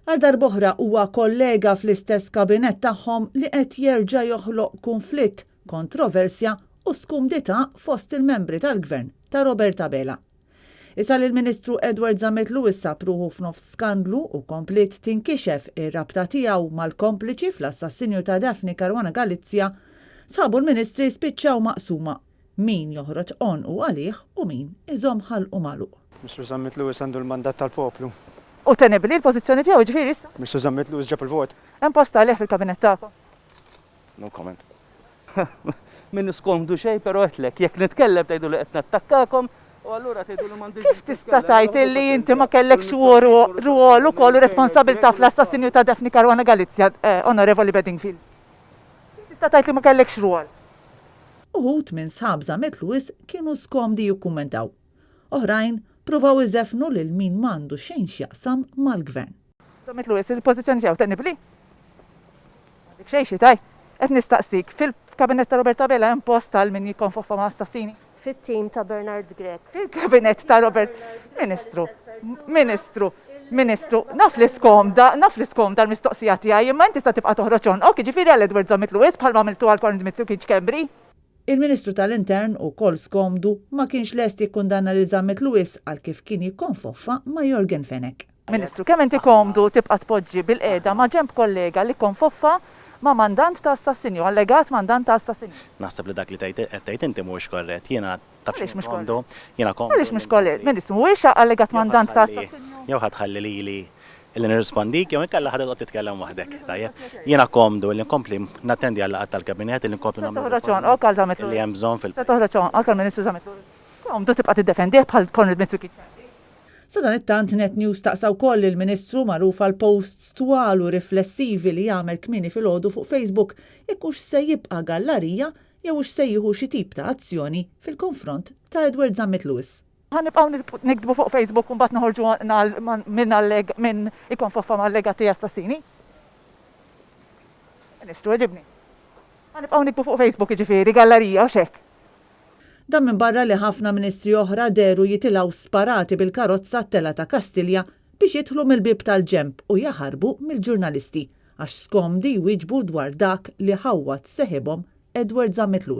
Għal darb'oħra huwa kollega fl-istess kabinett tagħhom li qed jerġa' joħloq konflitt, kontroversja u skumdità fost il-membri tal-Gvern ta' Robert Abela. Issa lill-Ministru Edward Zametlu issa pruħu f'nofs skandlu u komplit tinkixef ir-rabta tiegħu mal-kompliċi fl-assassinju ta' Daphne Caruana Galizia, sabu l-Ministri spiċċaw maqsuma min joħroġ on u għalih u min iżomm ħalqu magħluq. Mr. Zametlu għandu l-mandat tal-poplu. U tenibli l-pożizzjoni tiegħu ġifieri issa? Mr. Zametlu ġab il-vot. Hemm post għalih fil-kabinett tagħkom. No comment. Min niskomdu xejn, però qedlek jekk nitkellem tgħidu li qed nattakkakom u allura tgħidu li m'għandix. Kif tista' tgħid illi inti ma kellekx rwol ukoll responsabilità fl-assassinju ta' Daphne Caruana Galizia, Onorevoli Bedingfield? Kif tista' tgħid li ma kellekx rwol? Uħud minn sħab Zametlu kienu skomdi jikkummentaw. Oħrajn provaw iżefnu lil min m'għandu xejn x'jaqsam mal-Gvern. Zametlu il-pożizzjoni tiegħu tenibli? Dik xejn xi taj, qed nistaqsik fil-kabinett ta' Robert Abela hemm post tal min jikkonfoffa ma' assassini. Fit-tim ta' Bernard Grek. Fil-kabinett ta' Robert Ministru, naf l-iskomda l-mistoqsija tiegħi, imma inti sa tibqa' toħroġ on. Ok, ġifieri għal Edward Zametlu bħalma għamiltu għal Colin Mitsukic Kembri. Il-Ministru tal-Intern ukoll skomdu ma kienx lest jikkundanna lil Zametlu għal kif kien jikkonfoffa ma' Jorgen Fenek. Ministru, kemm inti komdu tibqa' tpoġġi bil-qiegħda ma' ġenb kollega li konfoffa ma' mandant ta' assassinju, allegat mandant ta' assassinju. Naħseb li dak li tgħid inti mhuwiex korrett. Jiena taf Għaliex mhux komdu, jiena komdu. Għaliex mhux korrett? Ministru, mhuwiex allegat mandant ta' assassinju. Jew ħadħalli lili illi nirrispondik jew inkella ħadd qed titkellem waħdek. Tajjeb. Jiena komdu li nkompli nattendi għal laqgħat tal-kabinet li nkompli nagħmlu li hemm bżonn fil- Toħroġ għal Ministru Zametlu. Komdu tibqa' tiddefendih bħal Colin Mitsukic. Sa dan it-tant Net News taqsaw koll il-Ministru magħruf għal posts twal u riflessivi li jagħmel kmieni filgħodu fuq Facebook jekk hux se jibqa' gallerija jew hux se jieħu xi tip ta' azzjoni fil-konfront ta' Edward Zametlu. Ħanibqgħu nikdbu fuq Facebook u mbagħad noħorġu minn ikonfoffa mal-legati assassini. Ministru, ġibni. Ħanibqgħu nikdbu fuq Facebook jiġifieri gallerija u xekk. Dan minn barra li ħafna ministri oħra deru jitilgħu sparati bil-karozza t-tela ta' Kastilja biex jidħlu mill-bib tal-ġemp u jaħarbu mill-ġurnalisti għax skomdi jwieġbu dwar dak li ħawwat seħibhom Edward Zametlu.